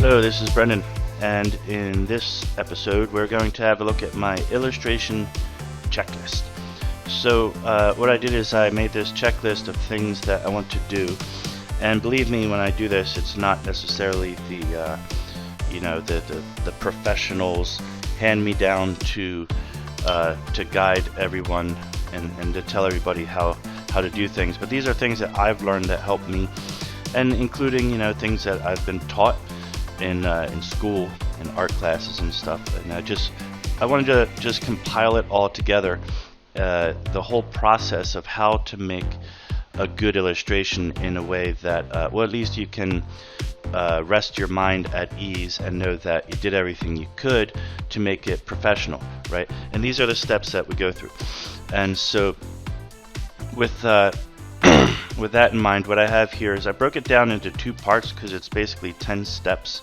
Hello, this is Brendan, and in this episode we're going to have a look at my illustration checklist. So what I did is I made this checklist of things that I want to do, and believe me, when I do this, it's not necessarily the professionals hand me down to guide everyone and to tell everybody how to do things, but these are things that I've learned that help me, and including things that I've been taught in school, in art classes and stuff. And I wanted to just compile it all together, the whole process of how to make a good illustration in a way that, well, at least you can rest your mind at ease and know that you did everything you could to make it professional, right? And these are the steps that we go through. And so with with that in mind, what I have here is I broke it down into two parts because it's basically 10 steps,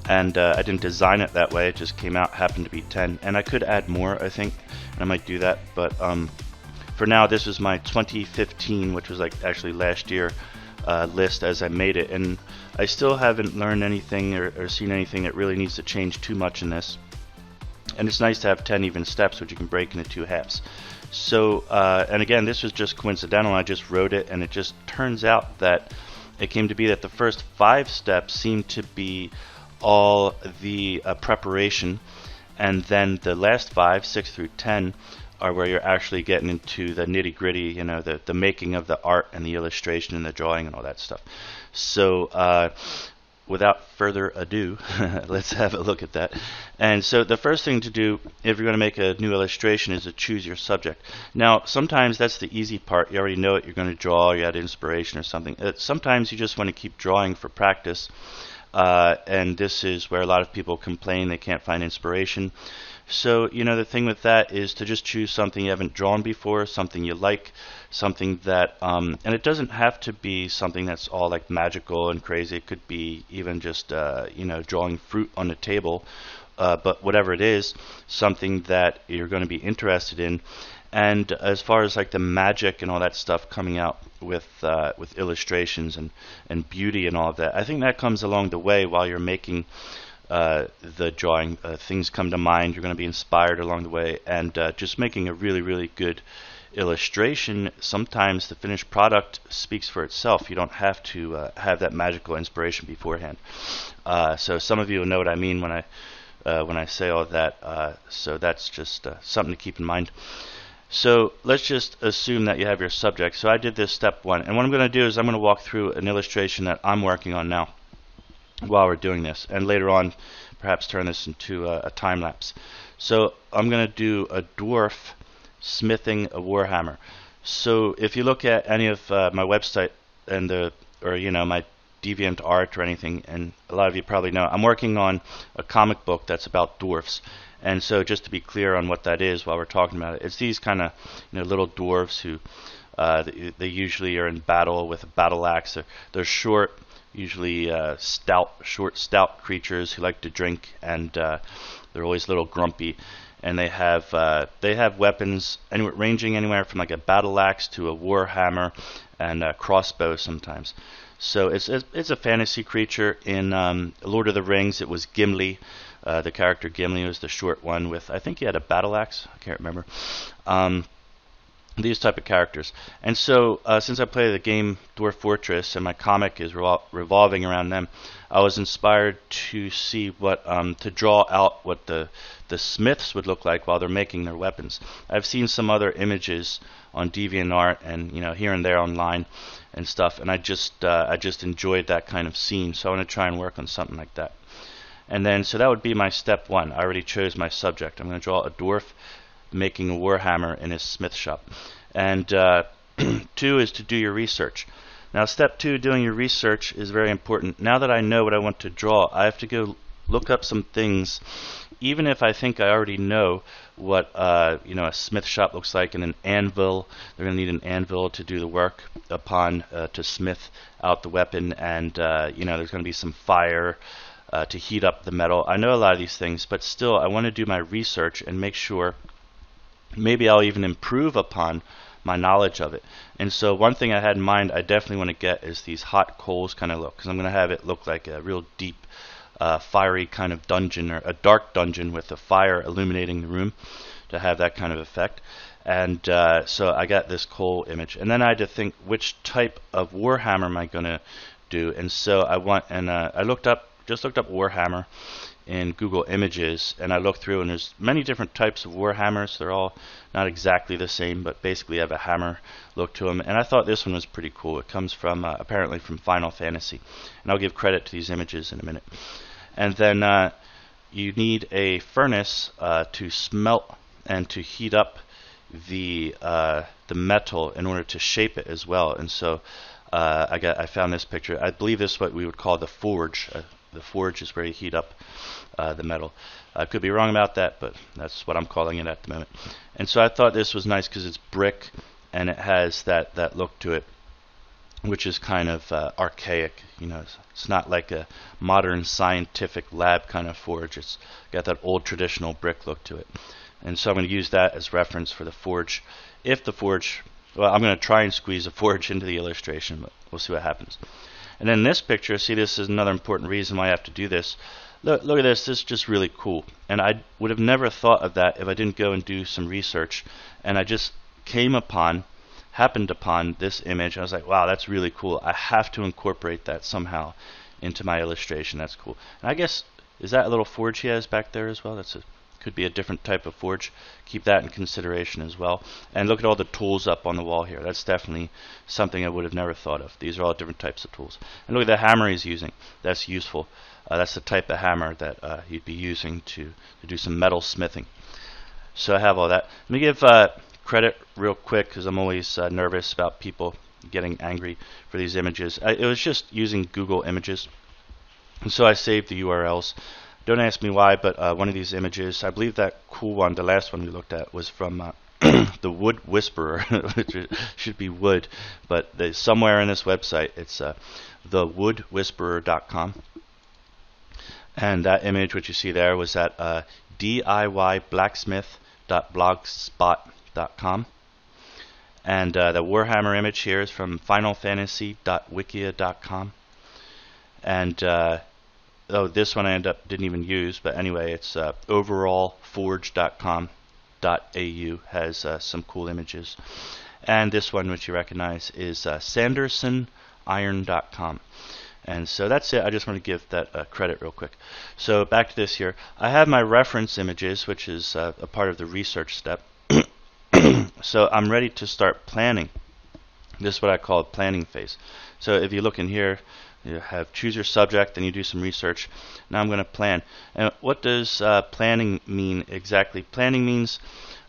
and I didn't design it that way. It just came out, happened to be 10, and I could add more, I think, and I might do that, but for now this is my 2015, which was like actually last year, list as I made it, and I still haven't learned anything or seen anything that really needs to change too much in this. And it's nice to have 10 even steps, which you can break into two halves. So, and again, this was just coincidental. I just wrote it, and it just turns out that it came to be that the first 5 steps seem to be all the preparation, and then the last 5, 6 through 10, are where you're actually getting into the nitty-gritty, the making of the art and the illustration and the drawing and all that stuff. So, without further ado, let's have a look at that. And so the first thing to do if you're going to make a new illustration is to choose your subject. Now, sometimes that's the easy part. You already know what you're going to draw, you had inspiration or something. Sometimes you just want to keep drawing for practice, and this is where a lot of people complain they can't find inspiration. So, the thing with that is to just choose something you haven't drawn before, something you like, something that, and it doesn't have to be something that's all like magical and crazy. It could be even just, drawing fruit on the table, but whatever it is, something that you're going to be interested in. And as far as like the magic and all that stuff coming out with illustrations and beauty and all of that, I think that comes along the way while you're making the drawing. Things come to mind, you're going to be inspired along the way, and just making a really, really good illustration, sometimes the finished product speaks for itself. You don't have to have that magical inspiration beforehand. So some of you will know what I mean when I say all that, so that's just something to keep in mind. So let's just assume that you have your subject. So I did this step 1, and what I'm going to do is I'm going to walk through an illustration that I'm working on now while we're doing this, and later on perhaps turn this into a time lapse. So I'm going to do a dwarf smithing a warhammer. So if you look at any of my website and my DeviantArt or anything, and a lot of you probably know, I'm working on a comic book that's about dwarfs. And so just to be clear on what that is while we're talking about it, it's these kind of little dwarves who they usually are in battle with a battle axe. They're short, usually short, stout creatures who like to drink, and they're always a little grumpy. And they have weapons ranging anywhere from like a battle axe to a war hammer and a crossbow sometimes. So it's a fantasy creature. In Lord of the Rings, it was Gimli. The character Gimli was the short one with, I think he had a battle axe. I can't remember. These type of characters. And so since I play the game Dwarf Fortress and my comic is revolving around them, I was inspired to see to draw out what the smiths would look like while they're making their weapons. I've seen some other images on DeviantArt and here and there online and stuff, and I just enjoyed that kind of scene, so I want to try and work on something like that. And then so that would be my step 1. I already chose my subject. I'm going to draw a dwarf making a warhammer in his smith shop. And 2 is to do your research. Now step 2, doing your research, is very important. Now that I know what I want to draw, I have to go look up some things, even if I think I already know what a smith shop looks like, and an anvil. They're going to need an anvil to do the work upon to smith out the weapon, and there's going to be some fire to heat up the metal. I know a lot of these things, but still I want to do my research and make sure maybe I'll even improve upon my knowledge of it. And so one thing I had in mind I definitely want to get is these hot coals kind of look, because I'm going to have it look like a real deep fiery kind of dungeon, or a dark dungeon with a fire illuminating the room to have that kind of effect. And so I got this coal image, and then I had to think which type of Warhammer am I going to do. And so I just looked up Warhammer in Google Images, and I looked through, and there's many different types of Warhammers. They're all not exactly the same, but basically have a hammer look to them. And I thought this one was pretty cool. It comes from apparently from Final Fantasy, and I'll give credit to these images in a minute. And then you need a furnace to smelt and to heat up the metal in order to shape it as well. And so I found this picture. I believe this is what we would call the forge. The forge is where you heat up the metal. I could be wrong about that, but that's what I'm calling it at the moment. And so I thought this was nice because it's brick and it has that look to it, which is kind of archaic. You know, it's not like a modern scientific lab kind of forge. It's got that old traditional brick look to it. And so I'm going to use that as reference for the forge. If the forge, well, I'm going to try and squeeze a forge into the illustration, but we'll see what happens. And then this picture, see, this is another important reason why I have to do this. Look at this. This is just really cool. And I would have never thought of that if I didn't go and do some research. And I just happened upon this image. I was like, wow, that's really cool. I have to incorporate that somehow into my illustration. That's cool. And I guess, is that a little forge he has back there as well? Could be a different type of forge. Keep that in consideration as well. And look at all the tools up on the wall here. That's definitely something I would have never thought of. These are all different types of tools. And look at the hammer he's using. That's useful. That's the type of hammer that he'd be using to do some metal smithing. So I have all that. Let me give credit real quick, because I'm always nervous about people getting angry for these images. It was just using Google Images. And so I saved the URLs. Don't ask me why, but one of these images, I believe that cool one, the last one we looked at, was from the Wood Whisperer, which should be wood, but somewhere in this website, it's thewoodwhisperer.com. And that image, which you see there, was at diyblacksmith.blogspot.com. And the Warhammer image here is from finalfantasy.wikia.com. And this one I didn't even use, but anyway, it's overallforge.com.au has some cool images. And this one, which you recognize, is sandersoniron.com. And so that's it. I just want to give that credit real quick. So back to this here. I have my reference images, which is a part of the research step. So I'm ready to start planning. This is what I call a planning phase. So if you look in here, you have choose your subject, then you do some research. Now I'm going to plan. And what does planning mean exactly? Planning means,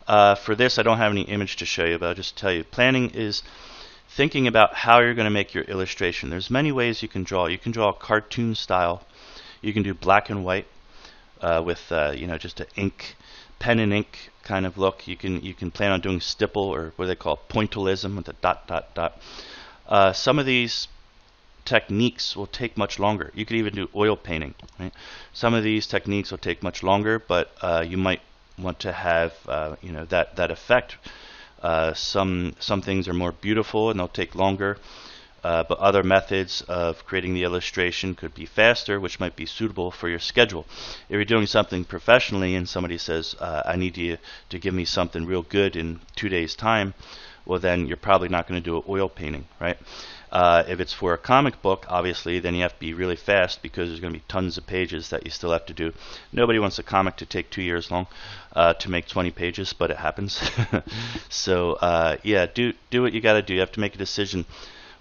for this I don't have any image to show you, but I'll just tell you. Planning is thinking about how you're going to make your illustration. There's many ways you can draw. You can draw a cartoon style. You can do black and white with just an pen and ink kind of look. You can plan on doing stipple, or what they call pointillism, with a dot dot dot. Some of these techniques will take much longer. You could even do oil painting. Right? Some of these techniques will take much longer, but you might want to have that effect. Some things are more beautiful and they'll take longer, but other methods of creating the illustration could be faster, which might be suitable for your schedule. If you're doing something professionally and somebody says, I need you to give me something real good in 2 days' time, well then you're probably not going to do an oil painting, right? If it's for a comic book, obviously, then you have to be really fast because there's going to be tons of pages that you still have to do. Nobody wants a comic to take 2 years long to make 20 pages, but it happens. So, yeah, do what you got to do. You have to make a decision.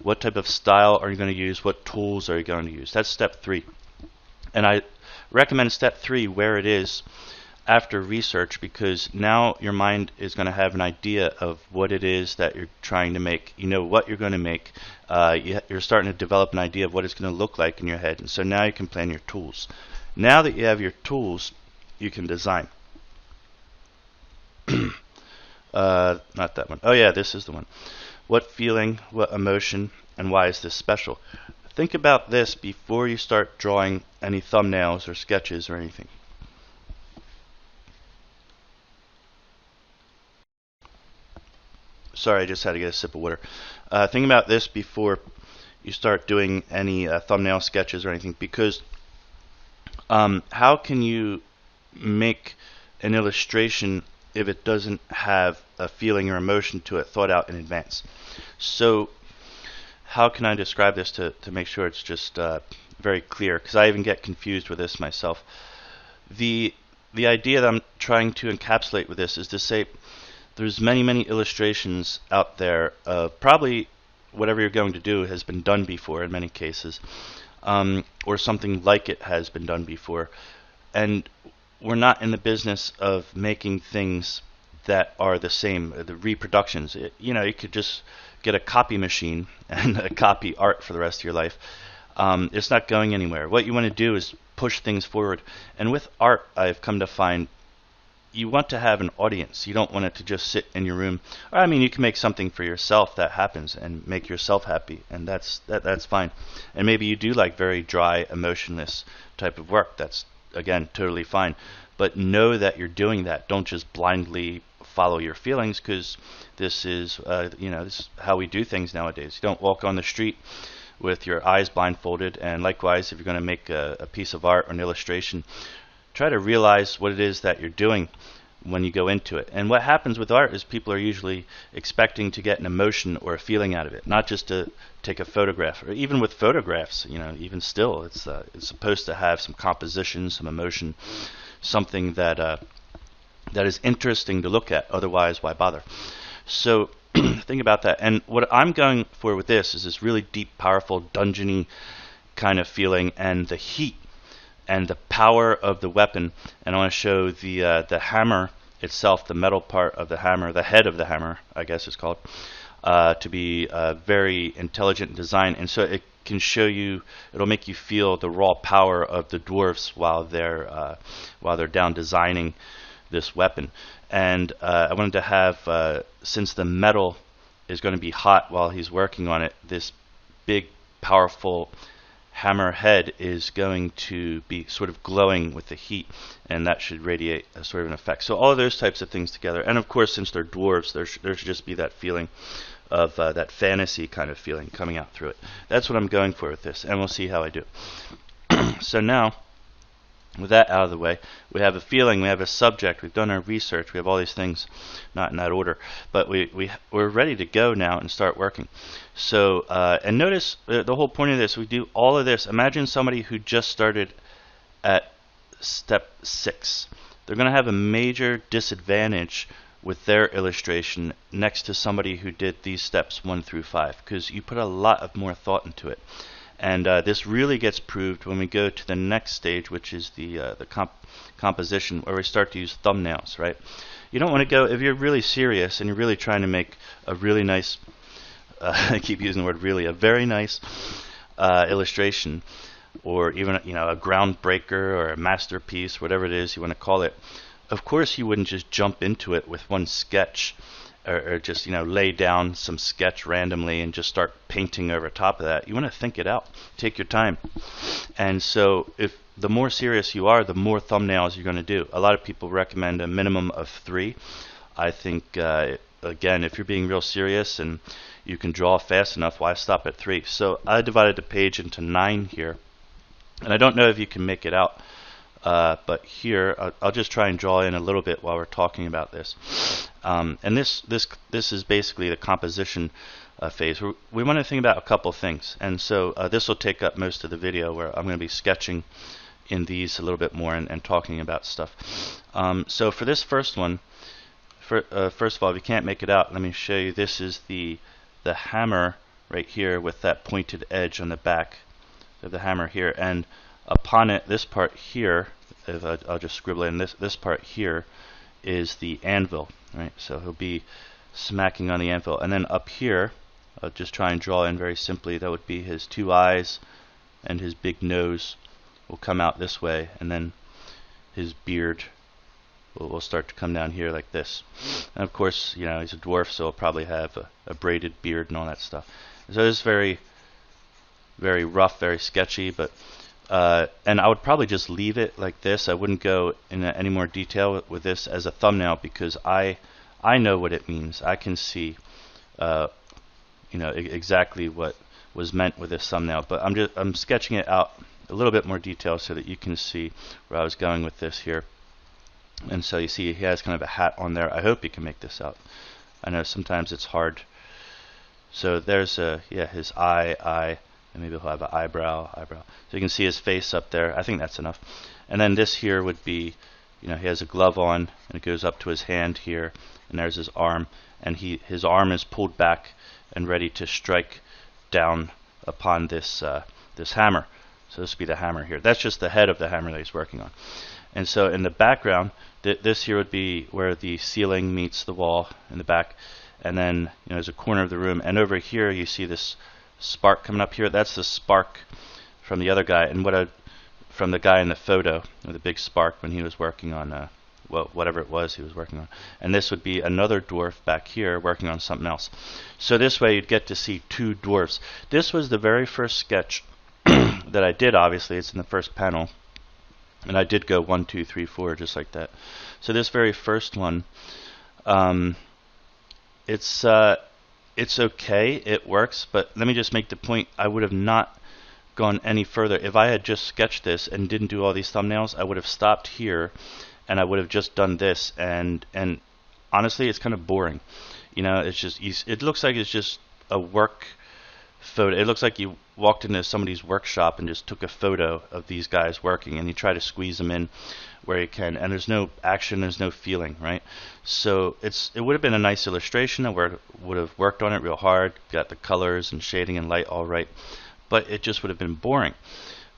What type of style are you going to use? What tools are you going to use? That's step 3. And I recommend step 3 where it is after research, because now your mind is going to have an idea of what it is that you're trying to make. You know what you're going to make. You're starting to develop an idea of what it's going to look like in your head, and so now you can plan your tools. Now that you have your tools, you can design. Not that one. Oh yeah, this is the one. What feeling, what emotion, and why is this special? Think about this before you start drawing any thumbnails or sketches or anything. Sorry, I just had to get a sip of water. Think about this before you start doing any thumbnail sketches or anything, because How can you make an illustration if it doesn't have a feeling or emotion to it thought out in advance? So how can I describe this to make sure it's just very clear? Because I even get confused with this myself. The idea that I'm trying to encapsulate with this is to say there's many illustrations out there of probably whatever you're going to do has been done before in many cases, or something like it has been done before. And we're not in the business of making things that are the same, the reproductions. You could just get a copy machine and copy art for the rest of your life. It's not going anywhere. What you want to do is push things forward. And with art, I've come to find you want to have an audience. You don't want it to just sit in your room. I mean, you can make something for yourself that happens and make yourself happy, and that's fine. And maybe you do like very dry, emotionless type of work. That's, again, totally fine. But know that you're doing that. Don't just blindly follow your feelings, because this is this is how we do things nowadays. You don't walk on the street with your eyes blindfolded. And likewise, if you're going to make a piece of art or an illustration, try to realize what it is that you're doing when you go into it. And what happens with art is people are usually expecting to get an emotion or a feeling out of it, not just to take a photograph. Or even with photographs, even still, it's supposed to have some composition, some emotion, something that is interesting to look at. Otherwise, why bother? So think about that. And what I'm going for with this is this really deep, powerful, dungeony kind of feeling, and the heat and the power of the weapon. And I want to show the hammer itself, the metal part of the hammer, the head of the hammer, I guess it's called, to be very intelligent design. And so it can show you, it'll make you feel the raw power of the dwarfs while they're down designing this weapon. And I wanted to have, since the metal is going to be hot while he's working on it, this big, powerful hammer head is going to be sort of glowing with the heat, and that should radiate a sort of an effect. So all of those types of things together. And of course, since they're dwarves, there should just be that feeling of that fantasy kind of feeling coming out through it. That's what I'm going for with this, and we'll see how I do. So now, with that out of the way, we have a feeling, we have a subject, we've done our research, we have all these things, not in that order, but we're ready to go now and start working. So, and notice the whole point of this, we do all of this. Imagine somebody who just started at step 6. They're going to have a major disadvantage with their illustration next to somebody who did these steps 1 through 5, because you put a lot of more thought into it. And this really gets proved when we go to the next stage, which is the composition, where we start to use thumbnails, right? You don't want to go, if you're really serious and you're really trying to make a really nice, I keep using the word really, a very nice illustration, or even a groundbreaker or a masterpiece, whatever it is you want to call it. Of course you wouldn't just jump into it with one sketch, or just lay down some sketch randomly and just start painting over top of that. You want to think it out, take your time. And so if the more serious you are, the more thumbnails you're going to do. A lot of people recommend a minimum of 3. I think again, if you're being real serious and you can draw fast enough, why stop at 3? So I divided the page into 9 here, and I don't know if you can make it out. But here, I'll just try and draw in a little bit while we're talking about this. And this is basically the composition phase. We want to think about a couple things. And so this will take up most of the video, where I'm going to be sketching in these a little bit more and talking about stuff. So for this first one, first of all, if you can't make it out, let me show you. This is the hammer right here with that pointed edge on the back of the hammer here. And upon it, this part here, if I'll just scribble in, this part here is the anvil, right? So he'll be smacking on the anvil. And then up here, I'll just try and draw in very simply, that would be his 2 eyes, and his big nose will come out this way, and then his beard will start to come down here like this. And of course, he's a dwarf, so he'll probably have a braided beard and all that stuff. So it's very, very rough, very sketchy, but and I would probably just leave it like this. I wouldn't go into any more detail with this as a thumbnail, because I know what it means. I can see exactly what was meant with this thumbnail. But I'm sketching it out a little bit more detail so that you can see where I was going with this here. And so you see he has kind of a hat on there. I hope you can make this out. I know sometimes it's hard. So there's his eye, and maybe he'll have an eyebrow. So you can see his face up there. I think that's enough. And then this here would be, he has a glove on, and it goes up to his hand here, and there's his arm, and his arm is pulled back and ready to strike down upon this this hammer. So this would be the hammer here. That's just the head of the hammer that he's working on. And so in the background, this here would be where the ceiling meets the wall in the back, and then there's a corner of the room, and over here you see this spark coming up here. That's the spark from the other guy, and from the guy in the photo, the big spark when he was working on whatever it was he was working on. And this would be another dwarf back here working on something else. So this way you'd get to see two dwarfs. This was the very first sketch that I did. Obviously it's in the first panel, and I did go 1, 2, 3, 4 just like that. So this very first one, it's okay, it works, but let me just make the point, I would have not gone any further. If I had just sketched this and didn't do all these thumbnails, I would have stopped here and I would have just done this, and honestly it's kind of boring. It's just, it looks like it's just a work photo. It looks like you walked into somebody's workshop and just took a photo of these guys working, and you try to squeeze them in where you can, and there's no action, there's no feeling, right? So it would have been a nice illustration. I would have worked on it real hard, got the colors and shading and light all right, but it just would have been boring.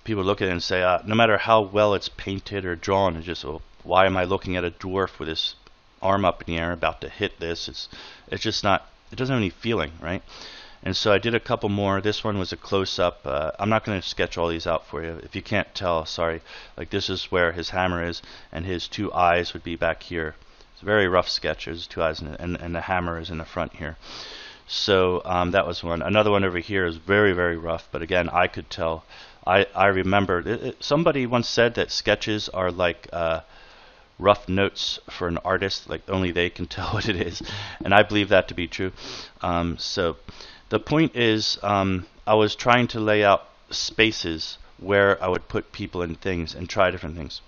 People look at it and say, no matter how well it's painted or drawn, it's just, well, why am I looking at a dwarf with his arm up in the air about to hit this? It's just not, it doesn't have any feeling, right? And so I did a couple more. This one was a close-up. I'm not going to sketch all these out for you. If you can't tell, sorry. Like this is where his hammer is, and his two eyes would be back here. It's a very rough sketch. There's two eyes, and the hammer is in the front here. So that was one. Another one over here is very, very rough, but again, I could tell. I remember, somebody once said that sketches are like rough notes for an artist, like only they can tell what it is, and I believe that to be true. So the point is, I was trying to lay out spaces where I would put people and things and try different things.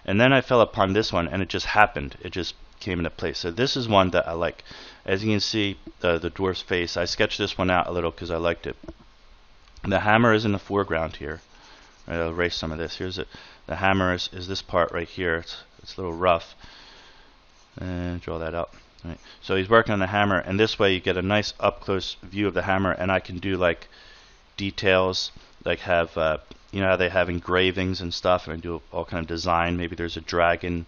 And then I fell upon this one, and it just happened. It just came into place. So this is one that I like. As you can see, the dwarf's face, I sketched this one out a little because I liked it. The hammer is in the foreground here. I'll erase some of this. Here's it. The hammer is this part right here. It's a little rough. And draw that out. Right. So he's working on the hammer, and this way you get a nice up-close view of the hammer, and I can do like details, like have how they have engravings and stuff, and I do all kind of design. Maybe there's a dragon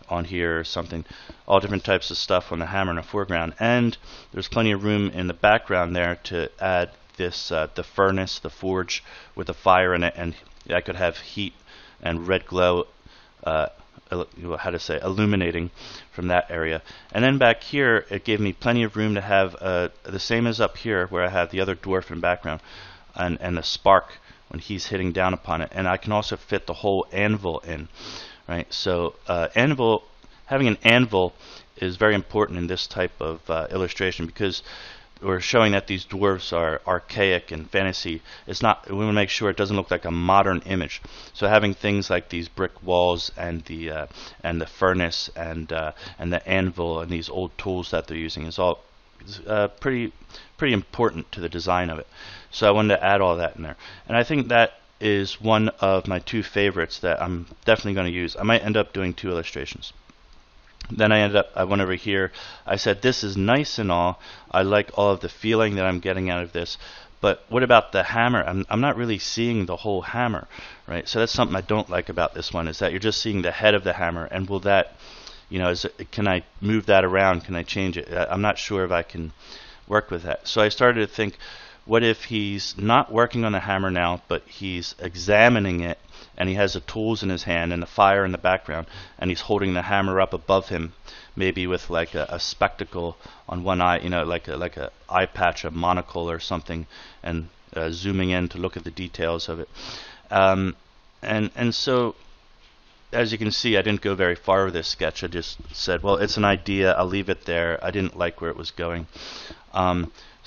on here or something. All different types of stuff on the hammer in the foreground, and there's plenty of room in the background there to add this the furnace, the forge with the fire in it, and I could have heat and red glow. Illuminating from that area. And then back here it gave me plenty of room to have the same as up here where I have the other dwarf in background and the spark when he's hitting down upon it, and I can also fit the whole anvil in, right? So having an anvil is very important in this type of illustration, because we're showing that these dwarves are archaic and fantasy. It's not. We want to make sure it doesn't look like a modern image. So having things like these brick walls and the furnace and the anvil and these old tools that they're using is all pretty important to the design of it. So I wanted to add all that in there, and I think that is one of my two favorites that I'm definitely going to use. I might end up doing 2 illustrations. Then I went over here. I said, this is nice and all. I like all of the feeling that I'm getting out of this. But what about the hammer? I'm not really seeing the whole hammer, right? So that's something I don't like about this one, is that you're just seeing the head of the hammer. And will that, can I move that around? Can I change it? I'm not sure if I can work with that. So I started to think, what if he's not working on the hammer now, but he's examining it, and he has the tools in his hand and the fire in the background, and he's holding the hammer up above him, maybe with like a spectacle on one eye, like a eye patch, a monocle or something, and zooming in to look at the details of it. And so, as you can see, I didn't go very far with this sketch. I just said, well, it's an idea. I'll leave it there. I didn't like where it was going.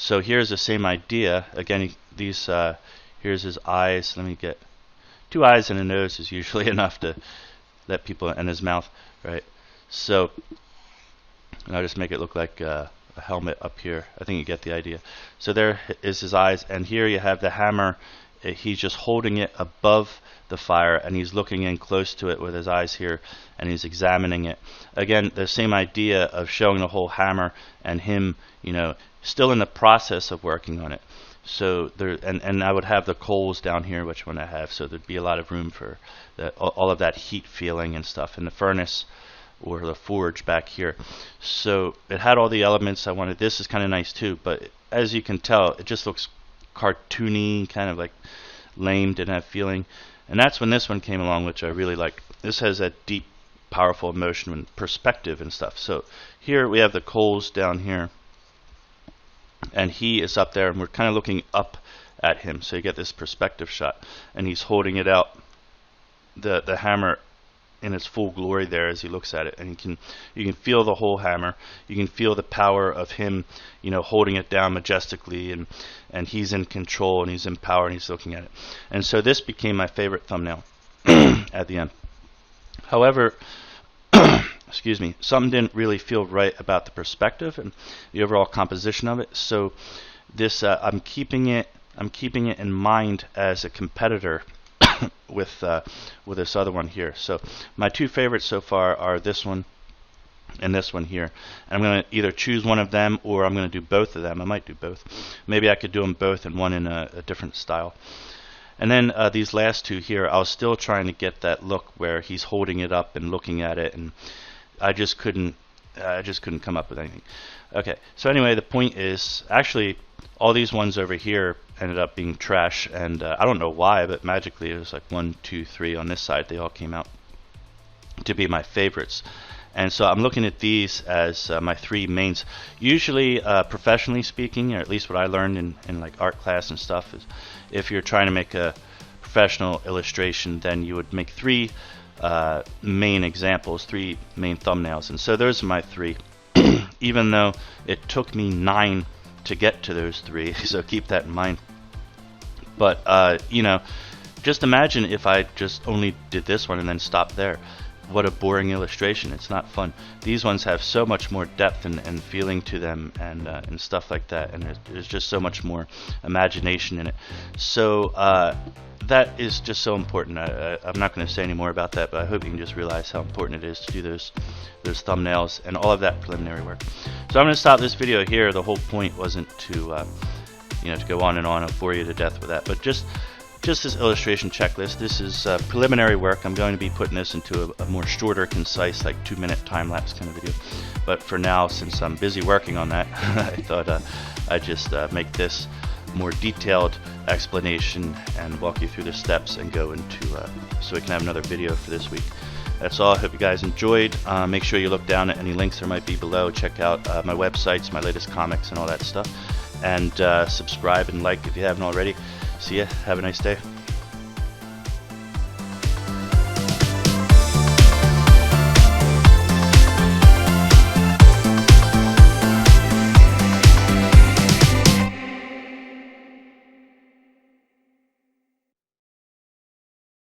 So here's the same idea. Again, here's his eyes. Let me get 2 eyes and a nose is usually enough to let people, and his mouth, right? So and I'll just make it look like a helmet up here. I think you get the idea. So there is his eyes, and here you have the hammer. He's just holding it above the fire, and he's looking in close to it with his eyes here, and he's examining it. Again, the same idea of showing the whole hammer, and him, you know, still in the process of working on it. So there, and I would have the coals down here, which one I have, so there'd be a lot of room for all of that heat feeling and stuff in the furnace or the forge back here. So it had all the elements I wanted. This is kind of nice too, but as you can tell, it just looks cartoony, kind of like lame, didn't have feeling. And that's when this one came along, which I really like. This has that deep, powerful emotion and perspective and stuff. So here we have the coals down here, and he is up there, and we're kind of looking up at him, so you get this perspective shot, and he's holding it out, the hammer in its full glory there as he looks at it, and you can feel the whole hammer. You can feel the power of him, you know, holding it down majestically, and he's in control, and he's in power, and he's looking at it. And so this became my favorite thumbnail at the end. However, excuse me, something didn't really feel right about the perspective and the overall composition of it. So this I'm keeping it in mind as a competitor with this other one here. So my 2 favorites so far are this one and this one here. And I'm going to either choose one of them, or I'm going to do both of them. I might do both. Maybe I could do them both and one in a different style. And then these last 2 here, I was still trying to get that look where he's holding it up and looking at it, and I just couldn't come up with anything. Okay, so anyway, the point is, actually, all these ones over here ended up being trash, and I don't know why, but magically it was like 1, 2, 3 on this side. They all came out to be my favorites. And so I'm looking at these as my 3 mains. Usually, professionally speaking, or at least what I learned in like art class and stuff, is if you're trying to make a professional illustration, then you would make 3 main examples, 3 main thumbnails. And so those are my 3, even though it took me 9 to get to those 3, so keep that in mind. But you know, just imagine if I just only did this one and then stopped there. What a boring illustration. It's not fun. These ones have so much more depth and feeling to them, and stuff like that, and there's just so much more imagination in it. So that is just so important. I'm not going to say any more about that, but I hope you can just realize how important it is to do those thumbnails and all of that preliminary work. So I'm going to stop this video here. The whole point wasn't to you know, to go on and on and bore you to death with that, but just this illustration checklist. This is preliminary work. I'm going to be putting this into a more shorter, concise, like 2-minute time-lapse kind of video. But for now, since I'm busy working on that, I thought I'd just make this more detailed explanation and walk you through the steps and go into so we can have another video for this week. That's all. I hope you guys enjoyed. Make sure you look down at any links there might be below. Check out my websites, my latest comics, and all that stuff. And subscribe and like if you haven't already. See ya. Have a nice day.